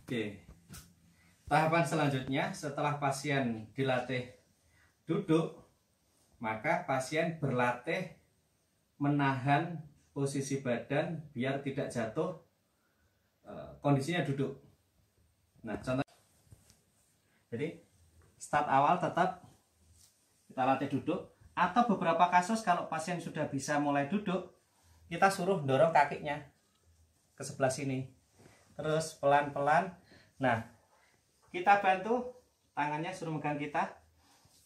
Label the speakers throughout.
Speaker 1: Oke, tahapan selanjutnya setelah pasien dilatih duduk, maka pasien berlatih menahan posisi badan biar tidak jatuh, kondisinya duduk. Nah, contoh, jadi start awal tetap kita latih duduk, atau beberapa kasus kalau pasien sudah bisa mulai duduk, kita suruh dorong kakinya ke sebelah sini, terus pelan-pelan. Nah, kita bantu tangannya, suruh megang kita.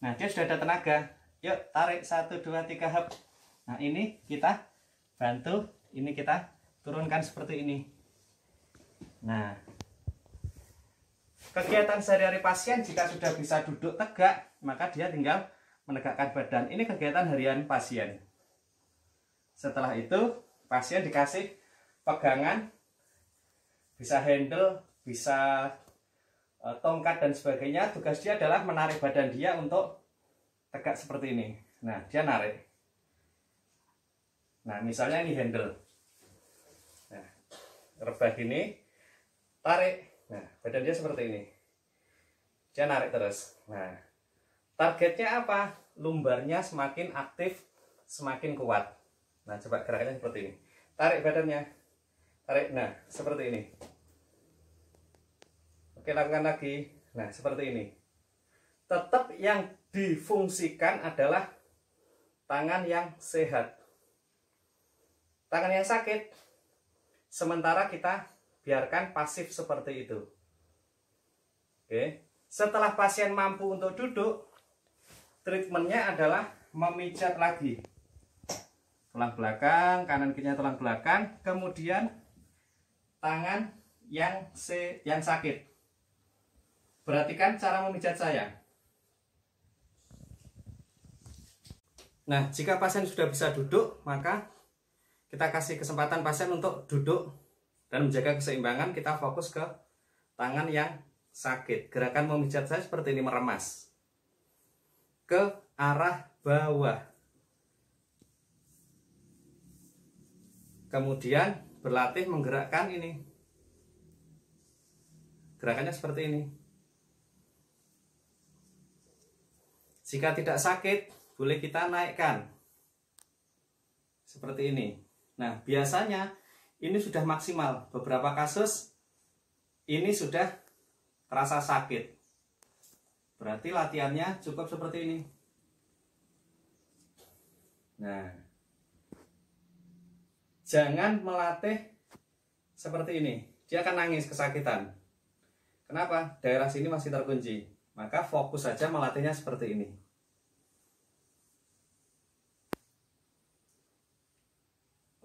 Speaker 1: Nah, dia sudah ada tenaga, yuk tarik 1, 2, 3 hap. Nah, ini kita bantu, ini kita turunkan seperti ini. Nah, kegiatan sehari-hari pasien jika sudah bisa duduk tegak, maka dia tinggal menegakkan badan. Ini kegiatan harian pasien. Setelah itu pasien dikasih pegangan, bisa handle, bisa tongkat dan sebagainya. Tugas dia adalah menarik badan dia untuk tegak seperti ini. Nah, dia narik. Nah, misalnya ini handle. Nah, rebah gini, tarik. Nah, badan dia seperti ini. Dia narik terus. Nah, targetnya apa? Lumbarnya semakin aktif, semakin kuat. Nah, coba gerakannya seperti ini. Tarik badannya. Tarik. Nah, seperti ini. Oke, lakukan lagi. Nah, seperti ini. Tetap yang difungsikan adalah tangan yang sehat. Tangan yang sakit, sementara kita biarkan pasif seperti itu. Oke. Setelah pasien mampu untuk duduk, treatmentnya adalah memijat lagi. Tulang belakang, kanan kirinya tulang belakang, kemudian tangan yang sakit. Perhatikan cara memijat saya. Nah, jika pasien sudah bisa duduk, maka kita kasih kesempatan pasien untuk duduk dan menjaga keseimbangan. Kita fokus ke tangan yang sakit. Gerakan memijat saya seperti ini, meremas ke arah bawah. Kemudian berlatih menggerakkan ini. Gerakannya seperti ini. Jika tidak sakit, boleh kita naikkan seperti ini. Nah, biasanya ini sudah maksimal. Beberapa kasus ini sudah terasa sakit. Berarti latihannya cukup seperti ini. Nah, jangan melatih seperti ini. Dia akan nangis kesakitan. Kenapa? Daerah sini masih terkunci. Maka fokus saja melatihnya seperti ini.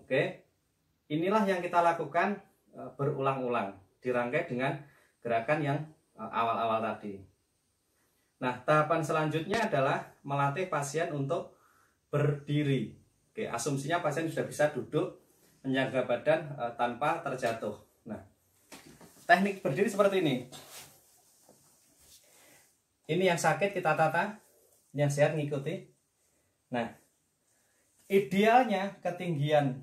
Speaker 1: Oke, inilah yang kita lakukan berulang-ulang, dirangkai dengan gerakan yang awal-awal tadi. Nah, tahapan selanjutnya adalah melatih pasien untuk berdiri. Oke, asumsinya pasien sudah bisa duduk, menjaga badan tanpa terjatuh. Nah, teknik berdiri seperti ini. Ini yang sakit kita tata, yang sehat ngikuti. Nah, idealnya ketinggian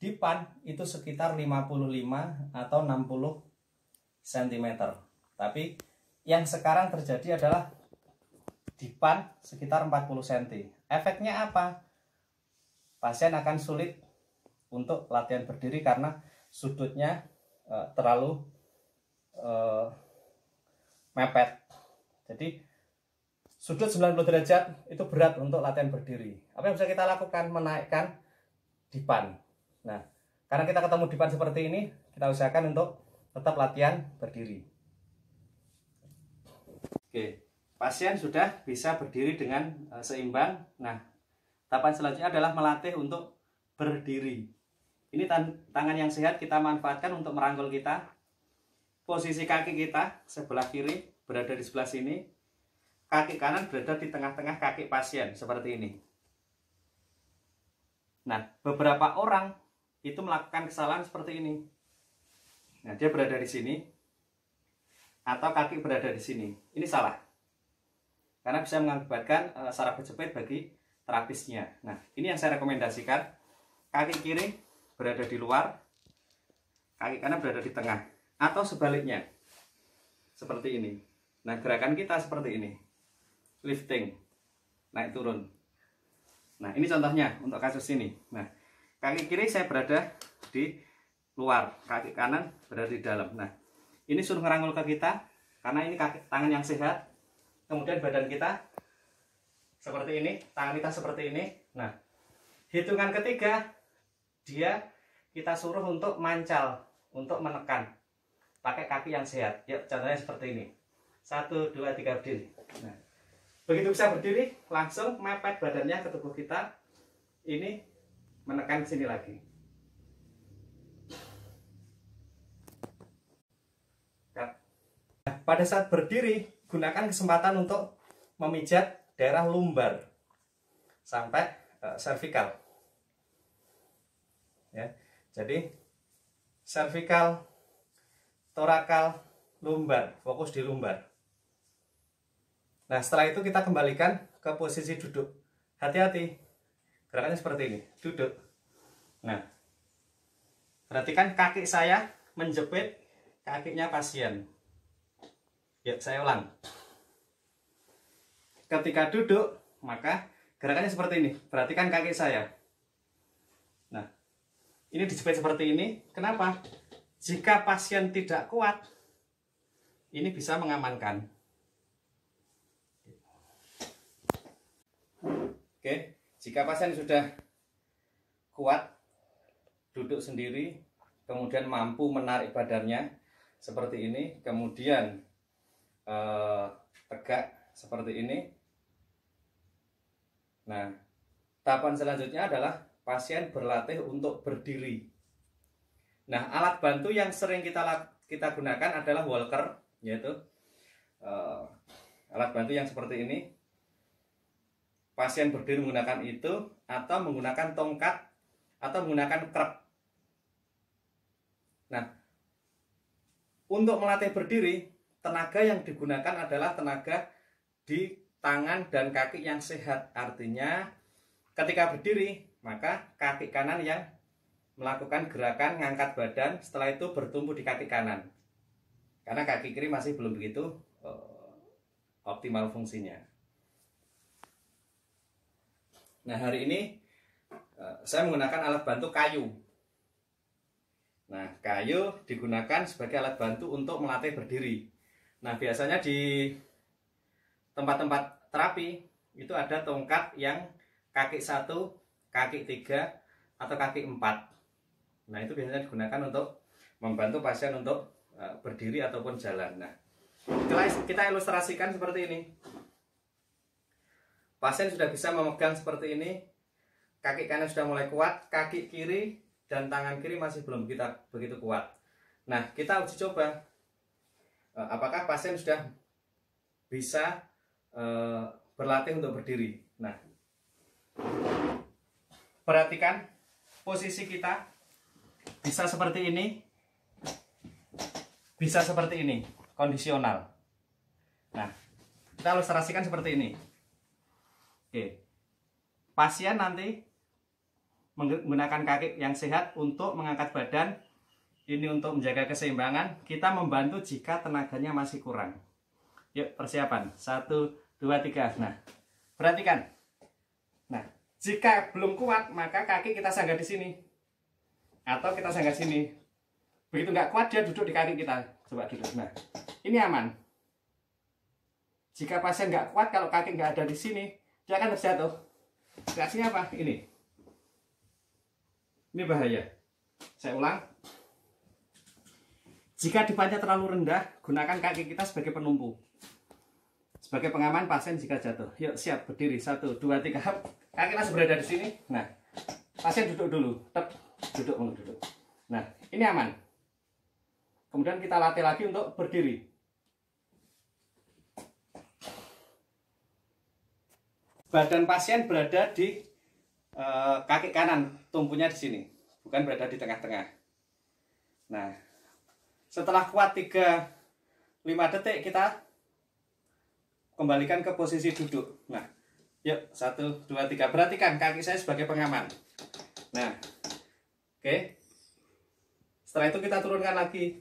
Speaker 1: dipan itu sekitar 55 atau 60 cm. Tapi yang sekarang terjadi adalah dipan sekitar 40 cm. Efeknya apa? Pasien akan sulit untuk latihan berdiri karena sudutnya terlalu mepet. Jadi sudut 90 derajat itu berat untuk latihan berdiri. Apa yang bisa kita lakukan? Menaikkan dipan. Nah, karena kita ketemu dipan seperti ini, kita usahakan untuk tetap latihan berdiri. Oke, pasien sudah bisa berdiri dengan seimbang. Nah, tahapan selanjutnya adalah melatih untuk berdiri. Ini tangan yang sehat kita manfaatkan untuk merangkul kita. Posisi kaki kita sebelah kiri berada di sebelah sini. Kaki kanan berada di tengah-tengah kaki pasien, seperti ini. Nah, beberapa orang itu melakukan kesalahan seperti ini. Nah, dia berada di sini, atau kaki berada di sini. Ini salah. Karena bisa mengakibatkan saraf kejepit bagi terapisnya. Nah, ini yang saya rekomendasikan. Kaki kiri berada di luar, kaki kanan berada di tengah, atau sebaliknya. seperti ini. Nah, gerakan kita seperti ini. Lifting, naik turun. Nah, ini contohnya untuk kasus ini. Nah, kaki kiri saya berada di luar, kaki kanan berada di dalam. Nah, ini suruh ngerangkul ke kita, karena ini kaki tangan yang sehat. Kemudian badan kita seperti ini, tangan kita seperti ini. Nah, hitungan ketiga, kita suruh untuk mancal, untuk menekan. Pakai kaki yang sehat. Yuk, contohnya seperti ini. 1, 2, 3, berdiri. Nah, begitu bisa berdiri, langsung mepet badannya ke tubuh kita. Ini menekan sini lagi. Nah, pada saat berdiri, gunakan kesempatan untuk memijat daerah lumbar sampai cervical. Ya, jadi cervical, torakal, lumbar, fokus di lumbar. Nah, setelah itu kita kembalikan ke posisi duduk. Hati-hati, gerakannya seperti ini, duduk. Nah, perhatikan kaki saya menjepit kakinya pasien. Ya, saya ulang. Ketika duduk, maka gerakannya seperti ini. Perhatikan kaki saya. Nah, ini dijepit seperti ini. Kenapa? Jika pasien tidak kuat, ini bisa mengamankan. Oke, jika pasien sudah kuat, duduk sendiri, kemudian mampu menarik badannya seperti ini, kemudian tegak seperti ini. Nah, tahapan selanjutnya adalah pasien berlatih untuk berdiri. Nah, alat bantu yang sering kita gunakan adalah walker, yaitu alat bantu yang seperti ini. Pasien berdiri menggunakan itu, atau menggunakan tongkat, atau menggunakan krep. Nah, untuk melatih berdiri, tenaga yang digunakan adalah tenaga di tangan dan kaki yang sehat. Artinya, ketika berdiri, maka kaki kanan yang melakukan gerakan ngangkat badan, setelah itu bertumpu di kaki kanan. Karena kaki kiri masih belum begitu optimal fungsinya. Nah, hari ini saya menggunakan alat bantu kayu. Nah, kayu digunakan sebagai alat bantu untuk melatih berdiri. Nah, biasanya di tempat-tempat terapi itu ada tongkat yang kaki 1, kaki 3, atau kaki 4. Nah, itu biasanya digunakan untuk membantu pasien untuk berdiri ataupun jalan. Nah, kita ilustrasikan seperti ini. Pasien sudah bisa memegang seperti ini. Kaki kanan sudah mulai kuat, kaki kiri dan tangan kiri masih belum begitu kuat. Nah, kita uji coba apakah pasien sudah bisa berlatih untuk berdiri. Nah, perhatikan posisi kita bisa seperti ini, bisa seperti ini, kondisional. Nah, kita ilustrasikan seperti ini. Oke, pasien nanti menggunakan kaki yang sehat untuk mengangkat badan. Ini untuk menjaga keseimbangan. Kita membantu jika tenaganya masih kurang. Yuk, persiapan. 1, 2, 3. Nah, perhatikan. Nah, jika belum kuat, maka kaki kita sanggah di sini. Atau kita sanggah sini. Begitu nggak kuat, dia duduk di kaki kita. Coba duduk. Nah, ini aman. Jika pasien nggak kuat, kalau kaki nggak ada di sini, dia akan terjatuh. Reaksinya apa? Ini bahaya. Saya ulang. Jika dipanjat terlalu rendah, gunakan kaki kita sebagai penumpu, sebagai pengaman pasien jika jatuh. Yuk, siap, berdiri. 1, 2, 3. Kaki masih berada di sini. Nah, pasien duduk dulu. Duduk. Nah, ini aman. Kemudian kita latih lagi untuk berdiri. Badan pasien berada di kaki kanan, tumpunya di sini, bukan berada di tengah-tengah. Nah, setelah kuat 3-5 detik, kita kembalikan ke posisi duduk. Nah, yuk, 1, 2, 3. Perhatikan kaki saya sebagai pengaman. Nah, oke. Setelah itu kita turunkan lagi.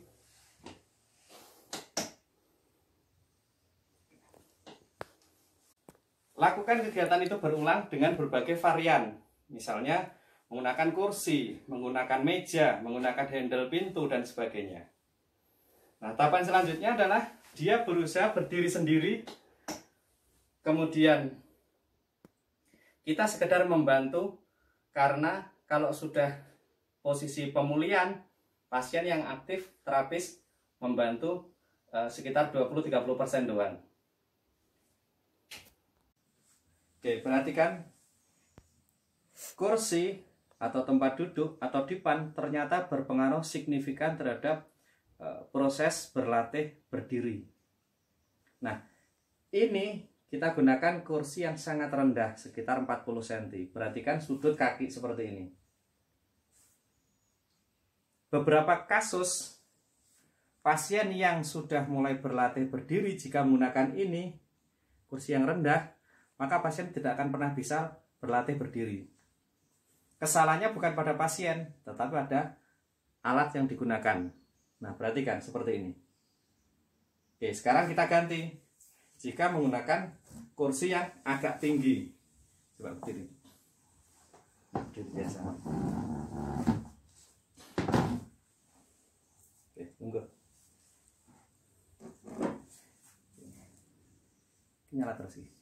Speaker 1: Lakukan kegiatan itu berulang dengan berbagai varian. Misalnya menggunakan kursi, menggunakan meja, menggunakan handle pintu, dan sebagainya. Nah, tahapan selanjutnya adalah dia berusaha berdiri sendiri. Kemudian kita sekedar membantu, karena kalau sudah posisi pemulihan, pasien yang aktif, terapis membantu sekitar 20-30% doang. Oke, perhatikan kursi atau tempat duduk atau dipan ternyata berpengaruh signifikan terhadap proses berlatih berdiri. Nah, ini kita gunakan kursi yang sangat rendah, sekitar 40 cm. Perhatikan sudut kaki seperti ini. Beberapa kasus pasien yang sudah mulai berlatih berdiri, jika menggunakan ini, kursi yang rendah, maka pasien tidak akan pernah bisa berlatih berdiri. Kesalahannya bukan pada pasien, tetapi pada alat yang digunakan. Nah, perhatikan seperti ini. Oke, sekarang kita ganti. Jika menggunakan kursi yang agak tinggi, coba berdiri. Berdiri biasa. Oke, tunggu. Nyala terus.